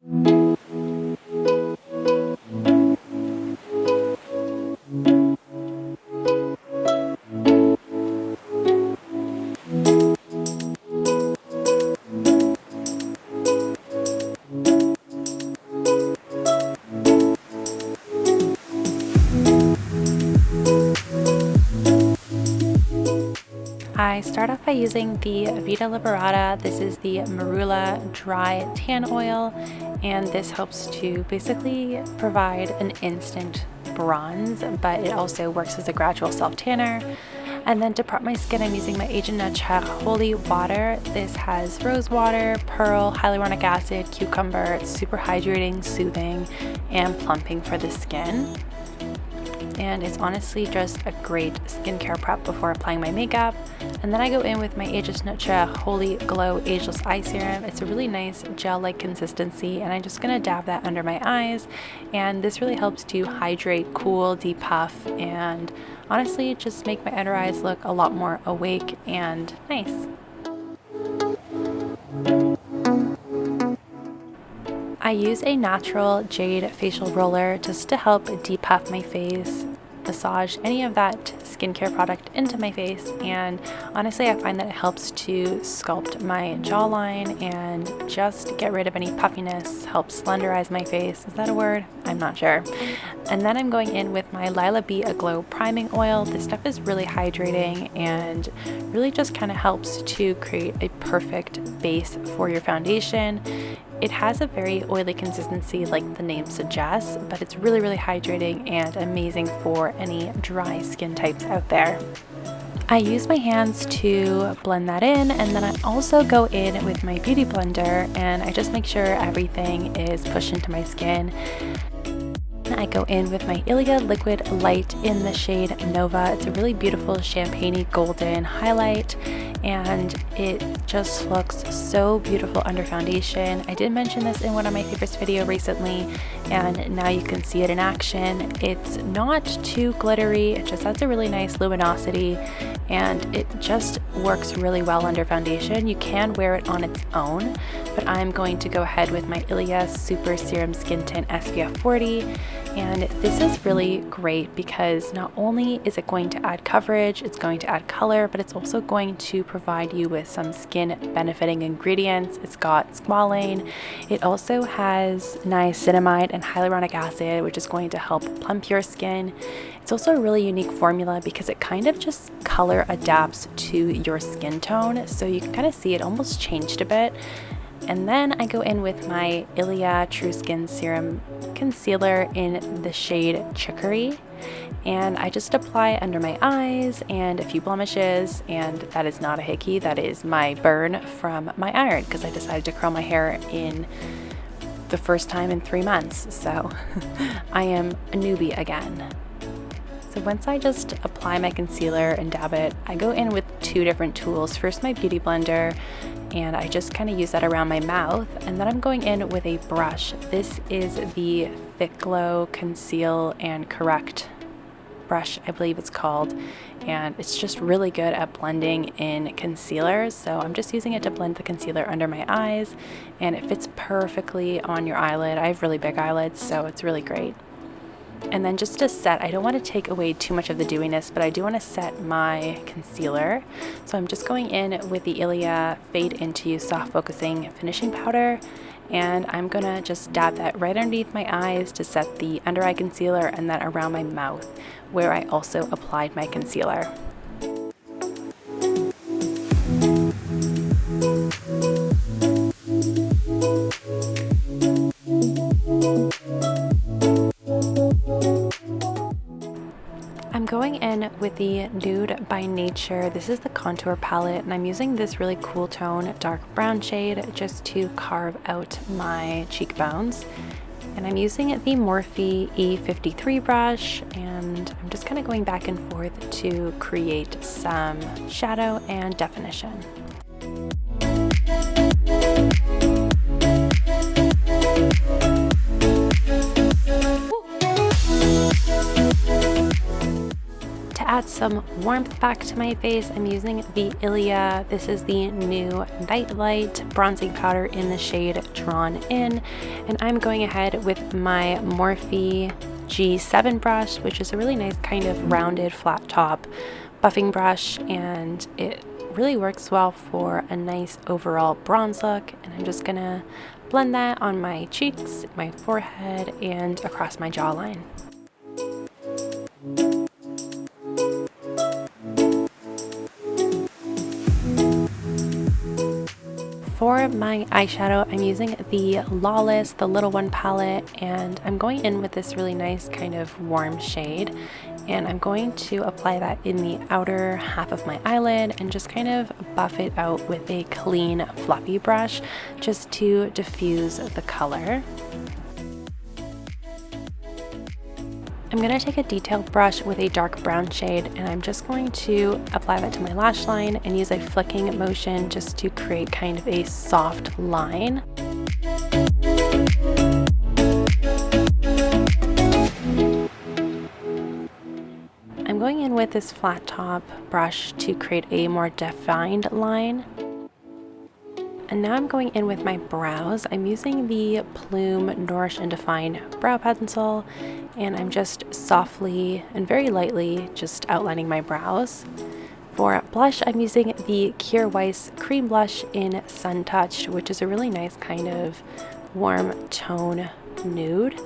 I start off by using the Vita Liberata. This is the Marula Dry Tan Oil, and this helps to basically provide an instant bronze, but it also works as a gradual self-tanner. And then to prep my skin, I'm using my Agent Naturel Holy Water. This has rose water, pearl, hyaluronic acid, cucumber. It's super hydrating, soothing, and plumping for the skin. And it's honestly just a great skincare prep before applying my makeup. And then I go in with my Agent Naturel Holy Glow Ageless Eye Serum. It's a really nice gel-like consistency, and I'm just gonna dab that under my eyes. And this really helps to hydrate, cool, depuff, and honestly just make my under eyes look a lot more awake and nice. I use a natural jade facial roller just to help depuff my face, massage any of that skincare product into my face, and honestly I find that it helps to sculpt my jawline and just get rid of any puffiness, helps slenderize my face. Is that a word? I'm not sure. And then I'm going in with my Lila Be A Glow priming oil. This stuff is really hydrating and really just kind of helps to create a perfect base for your foundation. It has a very oily consistency like the name suggests, but it's really, really hydrating and amazing for any dry skin types out there. I use my hands to blend that in, and then I also go in with my beauty blender and I just make sure everything is pushed into my skin. I go in with my Ilia Liquid Light in the shade Nova. It's a really beautiful champagne-y golden highlight, and it just looks so beautiful under foundation. I did mention this in one of my favorites video recently, and now you can see it in action. It's not too glittery, it just has a really nice luminosity, and it just works really well under foundation. You can wear it on its own, but I'm going to go ahead with my Ilia Super Serum Skin Tint SPF 40. And this is really great because not only is it going to add coverage, it's going to add color, but it's also going to provide you with some skin benefiting ingredients. It's got squalane. It also has niacinamide and hyaluronic acid, which is going to help plump your skin. It's also a really unique formula because it kind of just color adapts to your skin tone. So you can kind of see it almost changed a bit. And then I go in with my Ilia True Skin Serum Concealer in the shade Chicory, and I just apply under my eyes and a few blemishes, and that is not a hickey, that is my burn from my iron because I decided to curl my hair in the first time in 3 months, so I am a newbie again. So once I just apply my concealer and dab it, I go in with 2 different tools. First my beauty blender, and I just kind of use that around my mouth, and then I'm going in with a brush. This is the Thick Glow Conceal and Correct brush, I believe it's called, and it's just really good at blending in concealer. So I'm just using it to blend the concealer under my eyes, and it fits perfectly on your eyelid. I have really big eyelids, so it's really great. And then just to set, I don't want to take away too much of the dewiness, but I do want to set my concealer. So I'm just going in with the Ilia Fade Into You Soft Focusing Finishing Powder, and I'm gonna just dab that right underneath my eyes to set the under eye concealer, and then around my mouth where I also applied my concealer. Going in with the Nude by Nature. This is the contour palette, and I'm using this really cool tone, dark brown shade, just to carve out my cheekbones. And I'm using the Morphs E53 brush, and I'm just kind of going back and forth to create some shadow and definition. To add some warmth back to my face, I'm using the Ilia. This is the new Nightlight bronzing powder in the shade Drawn In, and I'm going ahead with my Morphe G7 brush, which is a really nice kind of rounded flat top buffing brush, and it really works well for a nice overall bronze look. And I'm just gonna blend that on my cheeks, my forehead, and across my jawline. For my eyeshadow, I'm using the Lawless, the Little One palette, and I'm going in with this really nice kind of warm shade, and I'm going to apply that in the outer half of my eyelid and just kind of buff it out with a clean, fluffy brush just to diffuse the color. I'm going to take a detailed brush with a dark brown shade, and I'm just going to apply that to my lash line and use a flicking motion just to create kind of a soft line. I'm going in with this flat top brush to create a more defined line. And now I'm going in with my brows. I'm using the Plume Nourish and Define brow pencil, and I'm just softly and very lightly just outlining my brows. For blush, I'm using the Kjaer Weis Cream Blush in Sun Touch, which is a really nice kind of warm tone nude.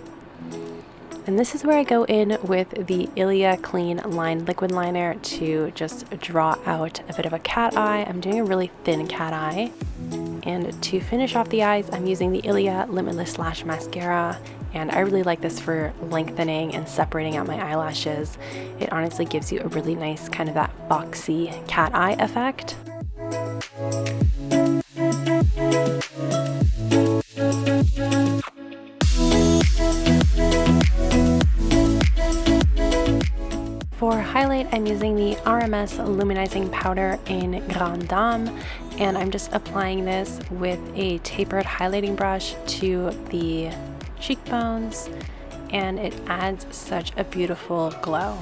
And this is where I go in with the Ilia Clean Line Liquid Liner to just draw out a bit of a cat eye. I'm doing a really thin cat eye. And to finish off the eyes, I'm using the Ilia Limitless Lash Mascara, and I really like this for lengthening and separating out my eyelashes. It honestly gives you a really nice kind of that boxy cat eye effect. For highlight, I'm using the RMS Luminizing Powder in Grande Dame, and I'm just applying this with a tapered highlighting brush to the cheekbones, and it adds such a beautiful glow.